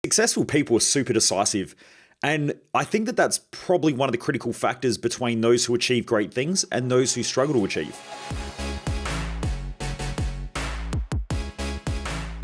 Successful people are super decisive. And I think that that's probably one of the critical factors between those who achieve great things and those who struggle to achieve.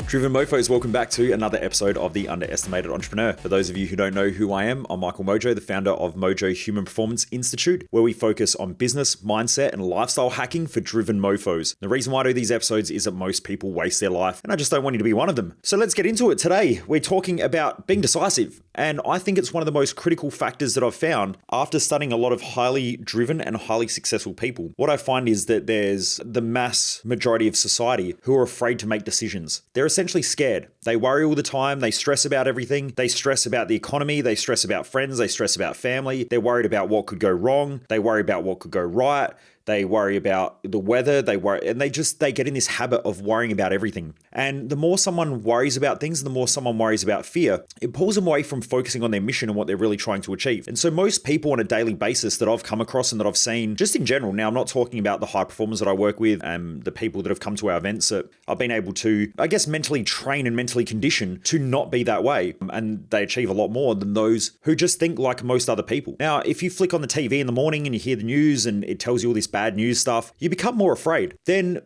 Driven Mofos, welcome back to another episode of The Underestimated Entrepreneur. For those of you who don't know who I am, I'm Michael Mojo, the founder of Mojo Human Performance Institute, where we focus on business, mindset, and lifestyle hacking for driven mofos. The reason why I do these episodes is that most people waste their life, and I just don't want you to be one of them. So let's get into it. Today, we're talking about being decisive, and I think it's one of the most critical factors that I've found after studying a lot of highly driven and highly successful people. What I find is that there's the mass majority of society who are afraid to make decisions. They're essentially scared. They worry all the time. They stress about everything. They stress about the economy. They stress about friends. They stress about family. They're worried about what could go wrong. They worry about what could go right. They worry about the weather. They get in this habit of worrying about everything. And the more someone worries about things, the more someone worries about fear, it pulls them away from focusing on their mission and what they're really trying to achieve. And so most people on a daily basis that I've come across and that I've seen just in general, now I'm not talking about the high performers that I work with and the people that have come to our events that I've been able to, I guess, mentally train and mentally condition to not be that way. And they achieve a lot more than those who just think like most other people. Now, if you flick on the TV in the morning and you hear the news and it tells you all this bad news stuff, you become more afraid. Then,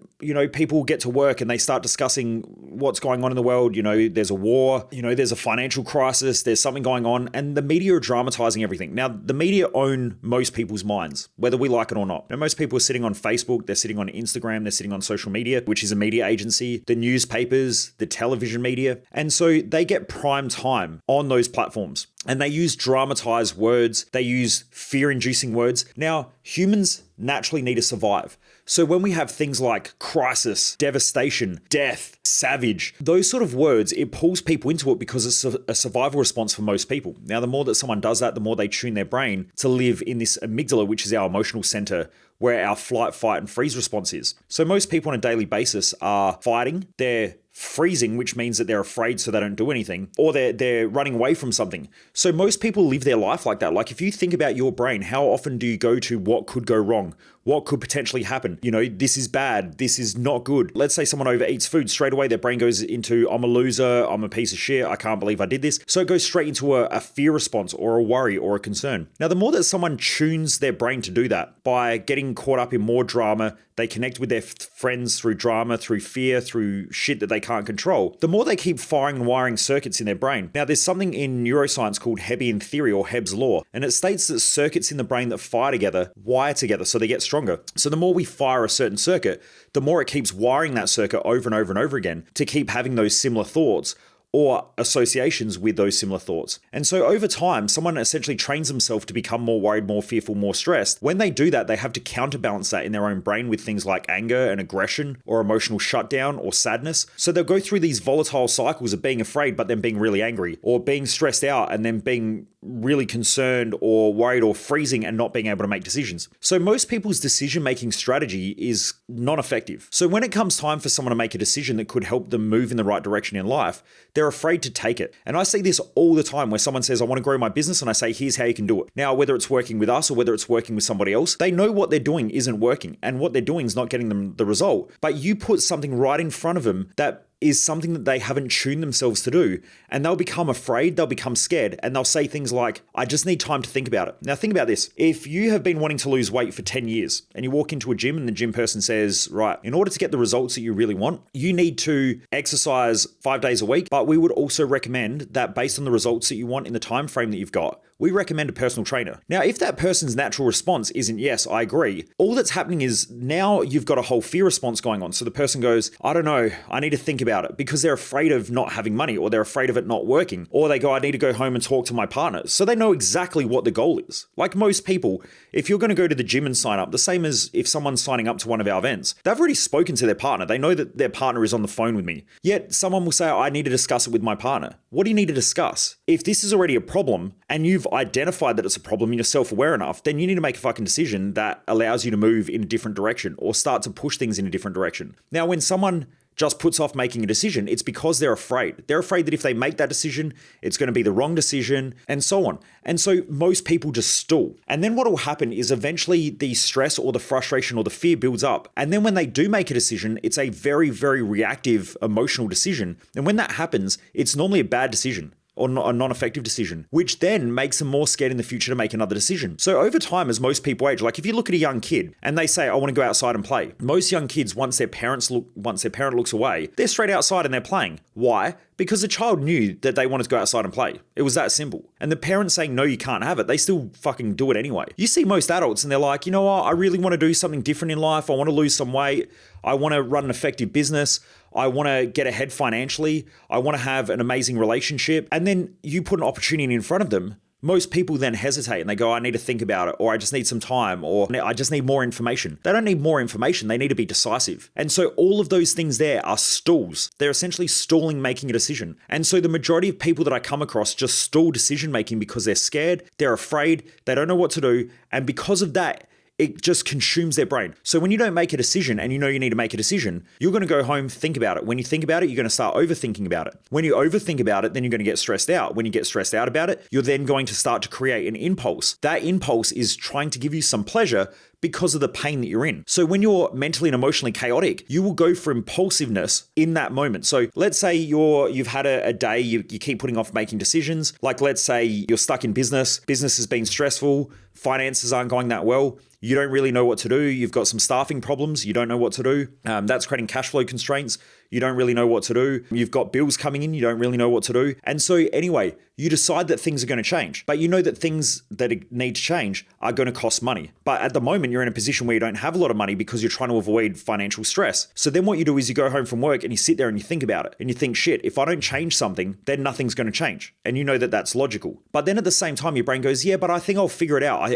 people get to work and they start discussing what's going on in the world. There's a war, there's a financial crisis, there's something going on, and the media are dramatizing everything. Now, the media own most people's minds, whether we like it or not. Most people are sitting on Facebook, they're sitting on Instagram, they're sitting on social media, which is a media agency, the newspapers, the television media. And so they get prime time on those platforms. And they use dramatized words. They use fear-inducing words. Now, humans naturally need to survive. So when we have things like crisis, devastation, death, savage, those sort of words, it pulls people into it because it's a survival response for most people. Now, the more that someone does that, the more they tune their brain to live in this amygdala, which is our emotional center, where our flight, fight, and freeze response is. So most people on a daily basis are fighting, they're freezing, which means that they're afraid so they don't do anything, or they're running away from something. So most people live their life like that. Like if you think about your brain, how often do you go to what could go wrong? What could potentially happen? This is bad. This is not good. Let's say someone overeats food. Straight away, their brain goes into, I'm a loser. I'm a piece of shit. I can't believe I did this. So it goes straight into a fear response or a worry or a concern. Now, the more that someone tunes their brain to do that by getting caught up in more drama, they connect with their friends through drama, through fear, through shit that they can't control, the more they keep firing and wiring circuits in their brain. Now, there's something in neuroscience called Hebbian theory or Hebb's law, and it states that circuits in the brain that fire together wire together so they get stronger. So the more we fire a certain circuit, the more it keeps wiring that circuit over and over and over again to keep having those similar thoughts or associations with those similar thoughts. And so over time, someone essentially trains themselves to become more worried, more fearful, more stressed. When they do that, they have to counterbalance that in their own brain with things like anger and aggression or emotional shutdown or sadness. So they'll go through these volatile cycles of being afraid, but then being really angry, or being stressed out and then being really concerned or worried or freezing and not being able to make decisions. So most people's decision-making strategy is non-effective. So when it comes time for someone to make a decision that could help them move in the right direction in life, they're afraid to take it. And I see this all the time where someone says, I want to grow my business, and I say, here's how you can do it. Now, whether it's working with us or whether it's working with somebody else, they know what they're doing isn't working and what they're doing is not getting them the result. But you put something right in front of them that is something that they haven't tuned themselves to do. And they'll become afraid, they'll become scared, and they'll say things like, I just need time to think about it. Now think about this. If you have been wanting to lose weight for 10 years and you walk into a gym and the gym person says, right, in order to get the results that you really want, you need to exercise 5 days a week, but we would also recommend that based on the results that you want in the time frame that you've got, we recommend a personal trainer. Now, if that person's natural response isn't, yes, I agree, all that's happening is now you've got a whole fear response going on. So the person goes, I don't know, I need to think about it, because they're afraid of not having money, or they're afraid of it not working, or they go, I need to go home and talk to my partner. So they know exactly what the goal is. Like most people, if you're going to go to the gym and sign up, the same as if someone's signing up to one of our events, they've already spoken to their partner. They know that their partner is on the phone with me. Yet someone will say, I need to discuss it with my partner. What do you need to discuss? If this is already a problem and you've identified that it's a problem and you're self-aware enough, then you need to make a fucking decision that allows you to move in a different direction or start to push things in a different direction. Now, when someone just puts off making a decision, it's because they're afraid. They're afraid that if they make that decision, it's going to be the wrong decision, and so on. And so most people just stall. And then what will happen is eventually the stress or the frustration or the fear builds up. And then when they do make a decision, it's a very, very reactive, emotional decision. And when that happens, it's normally a bad decision. or a non-effective decision, which then makes them more scared in the future to make another decision. So over time, as most people age, like if you look at a young kid and they say, I want to go outside and play, most young kids, once their parent looks away, they're straight outside and they're playing. Why? Because the child knew that they wanted to go outside and play. It was that simple. And the parents saying, no, you can't have it, they still fucking do it anyway. You see most adults and they're like, you know what, I really want to do something different in life. I want to lose some weight. I want to run an effective business. I want to get ahead financially. I want to have an amazing relationship. And then you put an opportunity in front of them. Most people then hesitate and they go, I need to think about it, or I just need some time, or I just need more information. They don't need more information. They need to be decisive. And so all of those things there are stalls. They're essentially stalling making a decision. And so the majority of people that I come across just stall decision making because they're scared, they're afraid, they don't know what to do. And because of that, it just consumes their brain. So when you don't make a decision and you know you need to make a decision, you're going to go home, think about it. When you think about it, you're going to start overthinking about it. When you overthink about it, then you're going to get stressed out. When you get stressed out about it, you're then going to start to create an impulse. That impulse is trying to give you some pleasure because of the pain that you're in. So when you're mentally and emotionally chaotic, you will go for impulsiveness in that moment. So let's say you've had a day, you keep putting off making decisions. Like let's say you're stuck in business has been stressful, finances aren't going that well. You don't really know what to do. You've got some staffing problems. You don't know what to do. That's creating cash flow constraints. You don't really know what to do. You've got bills coming in. You don't really know what to do. And so anyway, you decide that things are going to change, but you know that things that need to change are going to cost money. But at the moment, you're in a position where you don't have a lot of money because you're trying to avoid financial stress. So then what you do is you go home from work and you sit there and you think about it and you think, shit, if I don't change something, then nothing's going to change. And you know that that's logical. But then at the same time, your brain goes, yeah, but I think I'll figure it out.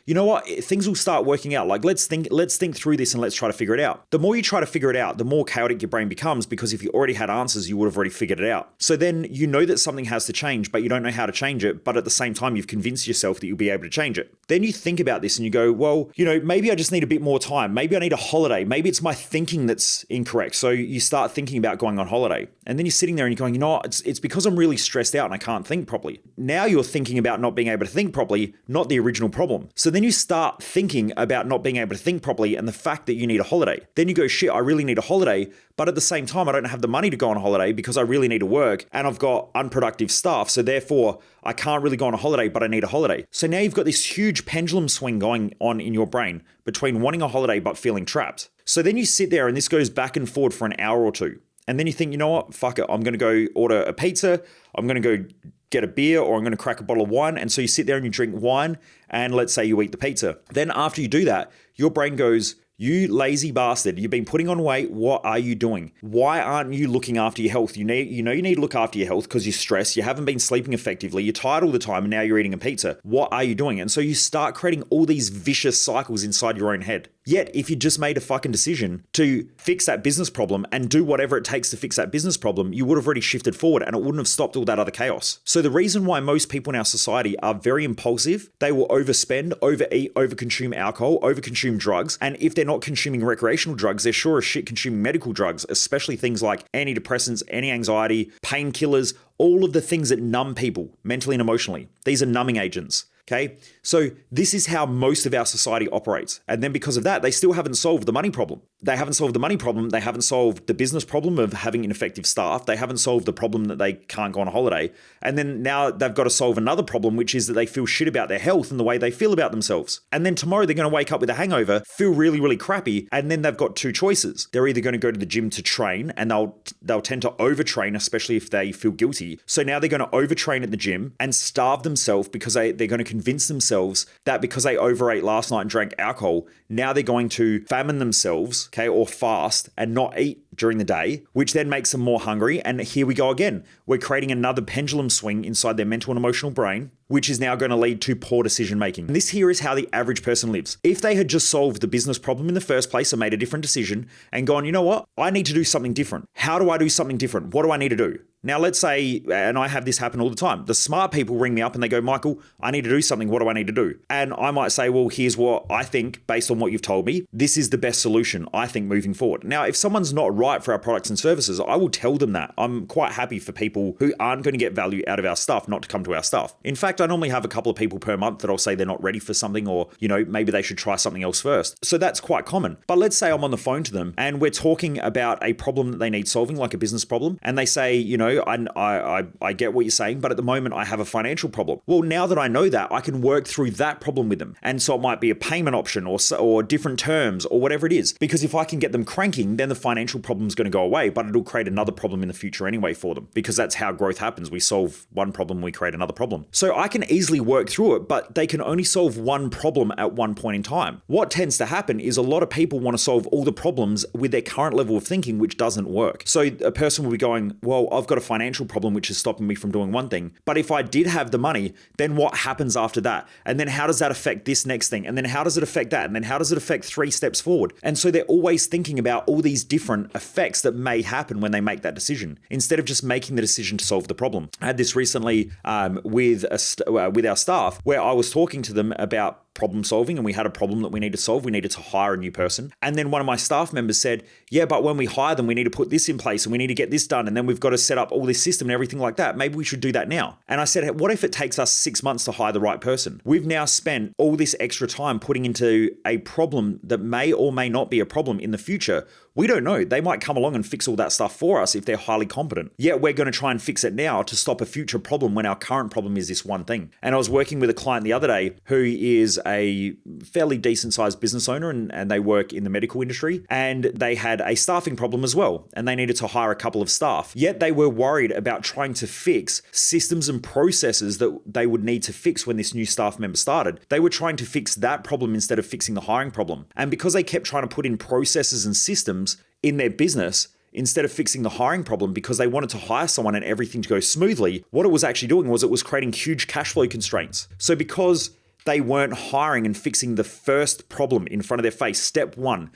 You know what? Things will start working out. Like let's think through this and let's try to figure it out. The more you try to figure it out, the more chaotic your brain becomes, because if you already had answers, you would have already figured it out. So then you know that something has to change, but you don't know how to change it. But at the same time, you've convinced yourself that you'll be able to change it. Then you think about this and you go, well, you know, maybe I just need a bit more time. Maybe I need a holiday. Maybe it's my thinking that's incorrect. So you start thinking about going on holiday. And then you're sitting there and you're going, you know what? It's because I'm really stressed out and I can't think properly. Now you're thinking about not being able to think properly, not the original problem. So then you start thinking about not being able to think properly and the fact that you need a holiday. Then you go, shit, I really need a holiday. But at the same time, I don't have the money to go on a holiday because I really need to work and I've got unproductive staff. So therefore, I can't really go on a holiday, but I need a holiday. So now you've got this huge pendulum swing going on in your brain between wanting a holiday but feeling trapped. So then you sit there and this goes back and forward for an hour or two. And then you think, you know what? Fuck it. I'm going to go order a pizza. I'm going to go get a beer, or I'm going to crack a bottle of wine. And so you sit there and you drink wine and let's say you eat the pizza. Then after you do that, your brain goes, you lazy bastard, you've been putting on weight. What are you doing? Why aren't you looking after your health? You need to look after your health because you're stressed. You haven't been sleeping effectively. You're tired all the time and now you're eating a pizza. What are you doing? And so you start creating all these vicious cycles inside your own head. Yet, if you just made a fucking decision to fix that business problem and do whatever it takes to fix that business problem, you would have already shifted forward and it wouldn't have stopped all that other chaos. So the reason why most people in our society are very impulsive, they will overspend, overeat, overconsume alcohol, overconsume drugs. And if they're not consuming recreational drugs, they're sure as shit consuming medical drugs, especially things like antidepressants, anti-anxiety, painkillers, all of the things that numb people mentally and emotionally. These are numbing agents. Okay, so this is how most of our society operates. And then because of that, they still haven't solved the money problem. They haven't solved the money problem. They haven't solved the business problem of having ineffective staff. They haven't solved the problem that they can't go on a holiday. And then now they've got to solve another problem, which is that they feel shit about their health and the way they feel about themselves. And then tomorrow they're going to wake up with a hangover, feel really, really crappy. And then they've got two choices. They're either going to go to the gym to train, and they'll tend to overtrain, especially if they feel guilty. So now they're going to overtrain at the gym and starve themselves because they're going to convince themselves that because they overate last night and drank alcohol, now they're going to famine themselves, okay, or fast and not eat during the day, which then makes them more hungry. And here we go again. We're creating another pendulum swing inside their mental and emotional brain, which is now going to lead to poor decision making. And this here is how the average person lives. If they had just solved the business problem in the first place and made a different decision and gone, you know what? I need to do something different. How do I do something different? What do I need to do? Now, let's say, and I have this happen all the time, the smart people ring me up and they go, Michael, I need to do something. What do I need to do? And I might say, well, here's what I think based on what you've told me. This is the best solution, I think, moving forward. Now, if someone's not right right for our products and services, I will tell them that. I'm quite happy for people who aren't going to get value out of our stuff not to come to our stuff. In fact, I normally have a couple of people per month that I'll say they're not ready for something, or, maybe they should try something else first. So that's quite common. But let's say I'm on the phone to them and we're talking about a problem that they need solving, like a business problem. And they say, I get what you're saying, but at the moment I have a financial problem. Well, now that I know that, I can work through that problem with them. And so it might be a payment option or different terms or whatever it is. Because if I can get them cranking, then the financial problem is going to go away, but it'll create another problem in the future anyway for them, because that's how growth happens. We solve one problem, we create another problem. So I can easily work through it, but they can only solve one problem at one point in time. What tends to happen is a lot of people want to solve all the problems with their current level of thinking, which doesn't work. So a person will be going, well, I've got a financial problem which is stopping me from doing one thing, but if I did have the money, then what happens after that? And then how does that affect this next thing? And then how does it affect that? And then how does it affect 3 steps forward? And so they're always thinking about all these different effects that may happen when they make that decision, instead of just making the decision to solve the problem. I had this recently with our staff, where I was talking to them about problem solving, and we had a problem that we needed to solve. We needed to hire a new person. And then one of my staff members said, yeah, but when we hire them, we need to put this in place and we need to get this done. And then we've got to set up all this system and everything like that. Maybe we should do that now. And I said, what if it takes us 6 months to hire the right person? We've now spent all this extra time putting into a problem that may or may not be a problem in the future. We don't know. They might come along and fix all that stuff for us if they're highly competent. Yet we're going to try and fix it now to stop a future problem when our current problem is this one thing. And I was working with a client the other day who is a fairly decent sized business owner, and they work in the medical industry, and they had a staffing problem as well. And they needed to hire a couple of staff. Yet they were worried about trying to fix systems and processes that they would need to fix when this new staff member started. They were trying to fix that problem instead of fixing the hiring problem. And because they kept trying to put in processes and systems in their business instead of fixing the hiring problem, because they wanted to hire someone and everything to go smoothly, what it was actually doing was it was creating huge cash flow constraints. So because they weren't hiring and fixing the first problem in front of their face, step one,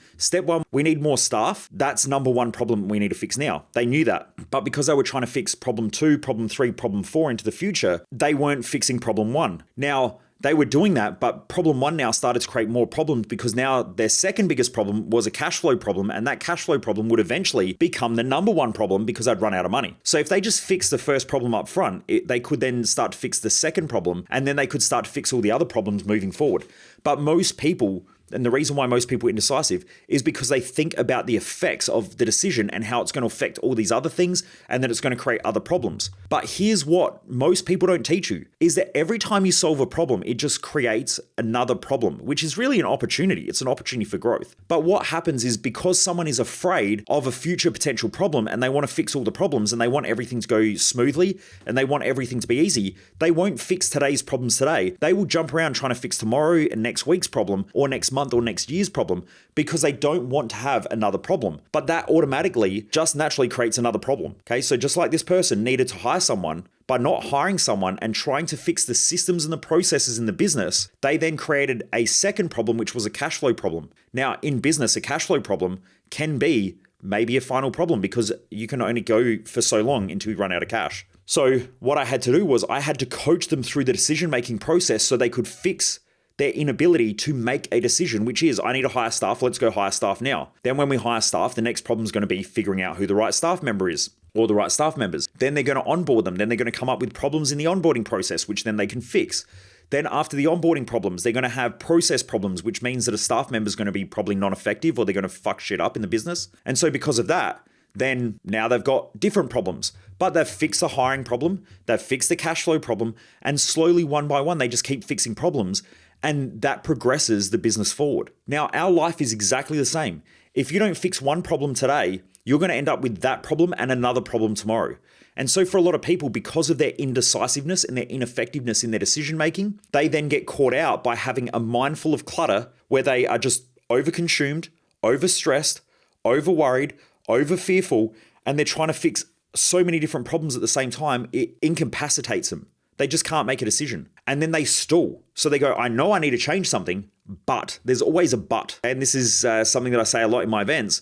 we need more staff. That's number one problem we need to fix now. They knew that. But because they were trying to fix problem 2, problem 3, problem 4 into the future, they weren't fixing problem 1. Now, they were doing that, but problem 1 now started to create more problems, because now their second biggest problem was a cash flow problem, and that cash flow problem would eventually become the number 1 problem because they'd run out of money. So if they just fix the first problem up front, they could then start to fix the second problem, and then they could start to fix all the other problems moving forward. But most people, and the reason why most people are indecisive, is because they think about the effects of the decision and how it's going to affect all these other things, and that it's going to create other problems. But here's what most people don't teach you, is that every time you solve a problem, it just creates another problem, which is really an opportunity. It's an opportunity for growth. But what happens is, because someone is afraid of a future potential problem and they want to fix all the problems and they want everything to go smoothly and they want everything to be easy, they won't fix today's problems today. They will jump around trying to fix tomorrow and next week's problem, or next month or next year's problem, because they don't want to have another problem. But that automatically just naturally creates another problem. Okay, so just like this person needed to hire someone, by not hiring someone and trying to fix the systems and the processes in the business, they then created a second problem, which was a cash flow problem. Now, in business, a cash flow problem can be maybe a final problem, because you can only go for so long until you run out of cash. So what I had to do was I had to coach them through the decision-making process so they could fix their inability to make a decision, which is, I need to hire staff, let's go hire staff now. Then when we hire staff, the next problem is going to be figuring out who the right staff member is, or the right staff members. Then they're going to onboard them. Then they're going to come up with problems in the onboarding process, which then they can fix. Then after the onboarding problems, they're going to have process problems, which means that a staff member is going to be probably non-effective, or they're going to fuck shit up in the business. And so because of that, then now they've got different problems. But they've fixed the hiring problem, they've fixed the cash flow problem, and slowly, one by one, they just keep fixing problems. And that progresses the business forward. Now, our life is exactly the same. If you don't fix one problem today, you're going to end up with that problem and another problem tomorrow. And so for a lot of people, because of their indecisiveness and their ineffectiveness in their decision making, they then get caught out by having a mind full of clutter, where they are just overconsumed, overstressed, overworried, over fearful, and they're trying to fix so many different problems at the same time, it incapacitates them. They just can't make a decision. And then they stall. So they go, I know I need to change something, but there's always a but. And this is something that I say a lot in my events,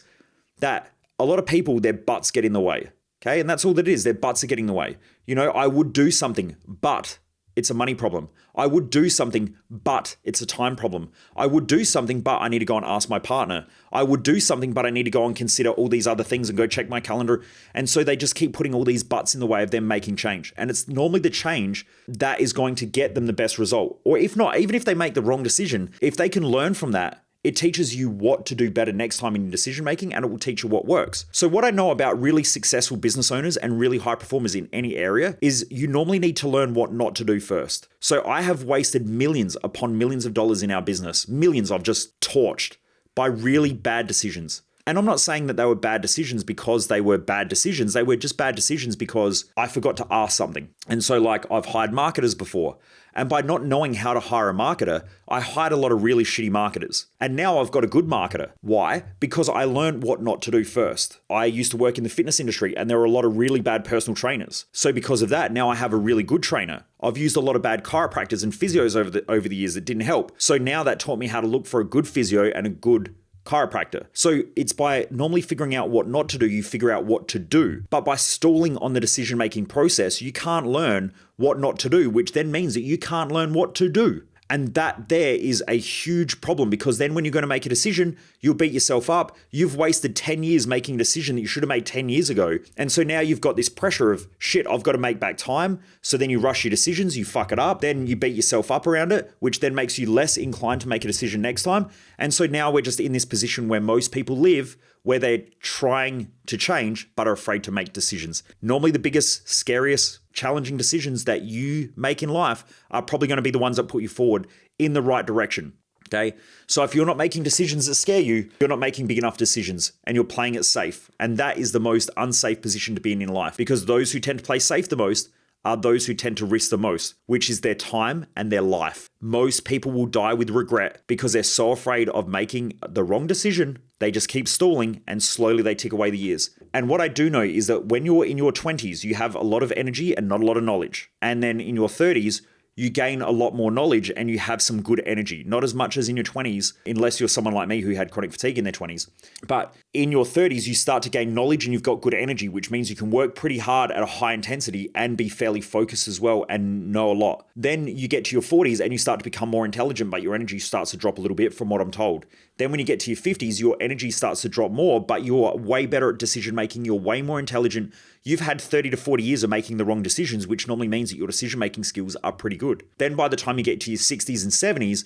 that a lot of people, their butts get in the way. Okay. And that's all that it is. Their butts are getting in the way. I would do something, but it's a money problem. I would do something, but it's a time problem. I would do something, but I need to go and ask my partner. I would do something, but I need to go and consider all these other things and go check my calendar. And so they just keep putting all these buts in the way of them making change. And it's normally the change that is going to get them the best result. Or if not, even if they make the wrong decision, if they can learn from that, it teaches you what to do better next time in your decision making, and it will teach you what works. So what I know about really successful business owners and really high performers in any area is you normally need to learn what not to do first. So I have wasted millions upon millions of dollars in our business. Millions I've just torched by really bad decisions. And I'm not saying that they were bad decisions because they were bad decisions. They were just bad decisions because I forgot to ask something. And so like I've hired marketers before. And by not knowing how to hire a marketer, I hired a lot of really shitty marketers. And now I've got a good marketer. Why? Because I learned what not to do first. I used to work in the fitness industry and there were a lot of really bad personal trainers. So because of that, now I have a really good trainer. I've used a lot of bad chiropractors and physios over the years that didn't help. So now that taught me how to look for a good physio and a good chiropractor. So it's by normally figuring out what not to do, you figure out what to do. But by stalling on the decision-making process, you can't learn what not to do, which then means that you can't learn what to do. And that there is a huge problem because then when you're going to make a decision, you'll beat yourself up. You've wasted 10 years making a decision that you should have made 10 years ago. And so now you've got this pressure of shit, I've got to make back time. So then you rush your decisions, you fuck it up. Then you beat yourself up around it, which then makes you less inclined to make a decision next time. And so now we're just in this position where most people live, where they're trying to change, but are afraid to make decisions. Normally the biggest, scariest, challenging decisions that you make in life are probably going to be the ones that put you forward in the right direction. Okay. So if you're not making decisions that scare you, you're not making big enough decisions and you're playing it safe. And that is the most unsafe position to be in life because those who tend to play safe the most are those who tend to risk the most, which is their time and their life. Most people will die with regret because they're so afraid of making the wrong decision. They just keep stalling and slowly they tick away the years. And what I do know is that when you're in your 20s, you have a lot of energy and not a lot of knowledge. And then in your 30s, you gain a lot more knowledge and you have some good energy. Not as much as in your 20s, unless you're someone like me who had chronic fatigue in their 20s. But in your 30s, you start to gain knowledge and you've got good energy, which means you can work pretty hard at a high intensity and be fairly focused as well and know a lot. Then you get to your 40s and you start to become more intelligent, but your energy starts to drop a little bit from what I'm told. Then when you get to your 50s, your energy starts to drop more, but you're way better at decision making. You're way more intelligent. You've had 30 to 40 years of making the wrong decisions, which normally means that your decision making skills are pretty good. Then by the time you get to your 60s and 70s,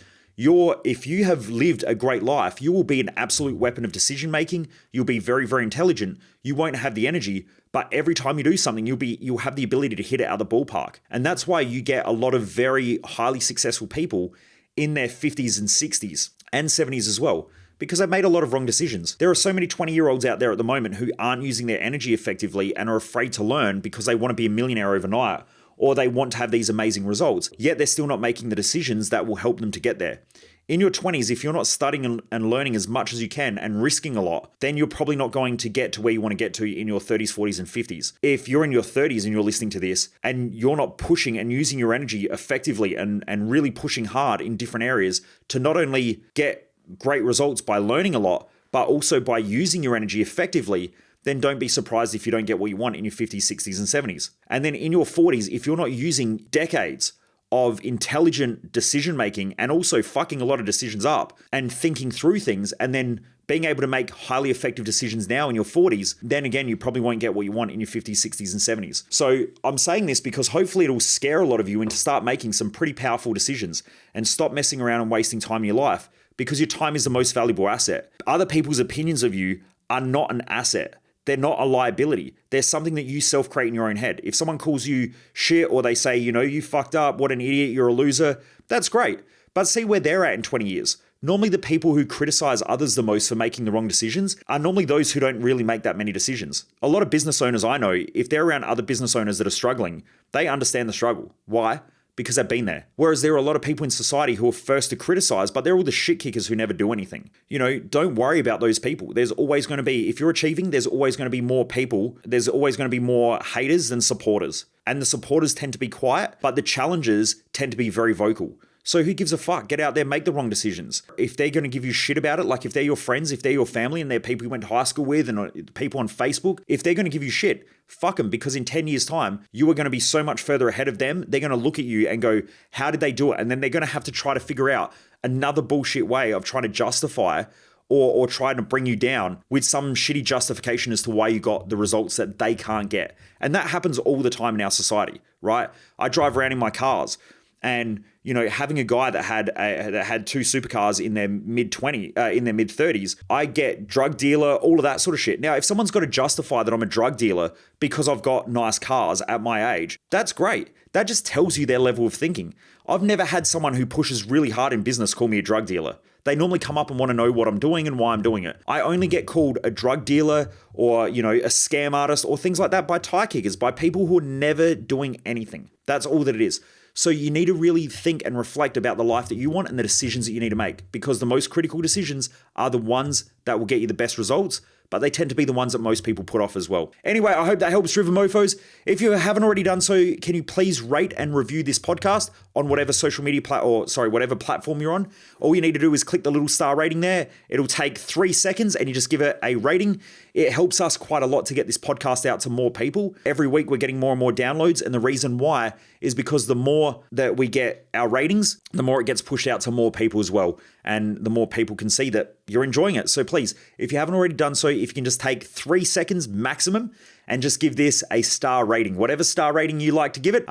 if you have lived a great life, you will be an absolute weapon of decision making. You'll be very, very intelligent. You won't have the energy, but every time you do something, you'll have the ability to hit it out of the ballpark. And that's why you get a lot of very highly successful people in their 50s and 60s and 70s as well, because they've made a lot of wrong decisions. There are so many 20-year-olds out there at the moment who aren't using their energy effectively and are afraid to learn because they want to be a millionaire overnight, or they want to have these amazing results, yet they're still not making the decisions that will help them to get there. In your 20s, if you're not studying and learning as much as you can and risking a lot, then you're probably not going to get to where you want to get to in your 30s, 40s, and 50s. If you're in your 30s and you're listening to this and you're not pushing and using your energy effectively and really pushing hard in different areas to not only get great results by learning a lot, but also by using your energy effectively, then don't be surprised if you don't get what you want in your 50s, 60s, and 70s. And then in your 40s, if you're not using decades of intelligent decision making and also fucking a lot of decisions up and thinking through things and then being able to make highly effective decisions now in your 40s, then again, you probably won't get what you want in your 50s, 60s, and 70s. So I'm saying this because hopefully it'll scare a lot of you into start making some pretty powerful decisions and stop messing around and wasting time in your life, because your time is the most valuable asset. Other people's opinions of you are not an asset. They're not a liability. They're something that you self-create in your own head. If someone calls you shit or they say, you fucked up, what an idiot, you're a loser, that's great. But see where they're at in 20 years. Normally the people who criticize others the most for making the wrong decisions are normally those who don't really make that many decisions. A lot of business owners I know, if they're around other business owners that are struggling, they understand the struggle. Why? Because they've been there. Whereas there are a lot of people in society who are first to criticize, but they're all the shit kickers who never do anything. Don't worry about those people. There's always going to be, if you're achieving, there's always going to be more people. There's always going to be more haters than supporters. And the supporters tend to be quiet, but the challengers tend to be very vocal. So who gives a fuck? Get out there, make the wrong decisions. If they're going to give you shit about it, like if they're your friends, if they're your family and they're people you went to high school with and people on Facebook, if they're going to give you shit, fuck them, because in 10 years time, you are going to be so much further ahead of them. They're going to look at you and go, how did they do it? And then they're going to have to try to figure out another bullshit way of trying to justify or trying to bring you down with some shitty justification as to why you got the results that they can't get. And that happens all the time in our society, right? I drive around in my cars and, you know, having a guy that had two supercars in their mid 30s, I get drug dealer, all of that sort of shit. Now, if someone's got to justify that I'm a drug dealer because I've got nice cars at my age, that's great. That just tells you their level of thinking. I've never had someone who pushes really hard in business call me a drug dealer. They normally come up and want to know what I'm doing and why I'm doing it. I only get called a drug dealer or, you know, a scam artist or things like that by tie kickers, by people who are never doing anything. That's all that it is. So you need to really think and reflect about the life that you want and the decisions that you need to make, because the most critical decisions are the ones that will get you the best results, but they tend to be the ones that most people put off as well. Anyway, I hope that helps, Driven Mofos. If you haven't already done so, can you please rate and review this podcast on whatever social media whatever platform you're on? All you need to do is click the little star rating there. It'll take 3 seconds and you just give it a rating. It helps us quite a lot to get this podcast out to more people. Every week we're getting more and more downloads, and the reason why is because the more that we get our ratings, the more it gets pushed out to more people as well, and the more people can see that you're enjoying it. So please, if you haven't already done so, if you can just take 3 seconds maximum and just give this a star rating, whatever star rating you like to give it,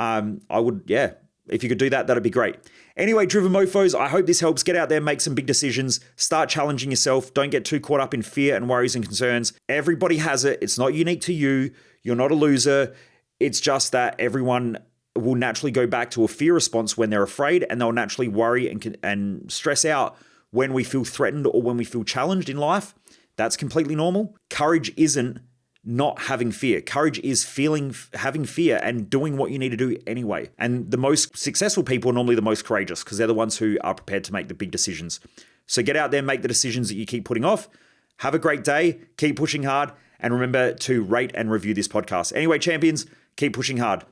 if you could do that, that'd be great. Anyway, Driven Mofos, I hope this helps. Get out there, make some big decisions, start challenging yourself. Don't get too caught up in fear and worries and concerns. Everybody has it. It's not unique to you. You're not a loser. It's just that everyone will naturally go back to a fear response when they're afraid, and they'll naturally worry and stress out when we feel threatened or when we feel challenged in life. That's completely normal. Courage isn't not having fear. Courage is having fear and doing what you need to do anyway. And the most successful people are normally the most courageous, because they're the ones who are prepared to make the big decisions. So get out there, make the decisions that you keep putting off. Have a great day. Keep pushing hard. And remember to rate and review this podcast. Anyway, champions, keep pushing hard.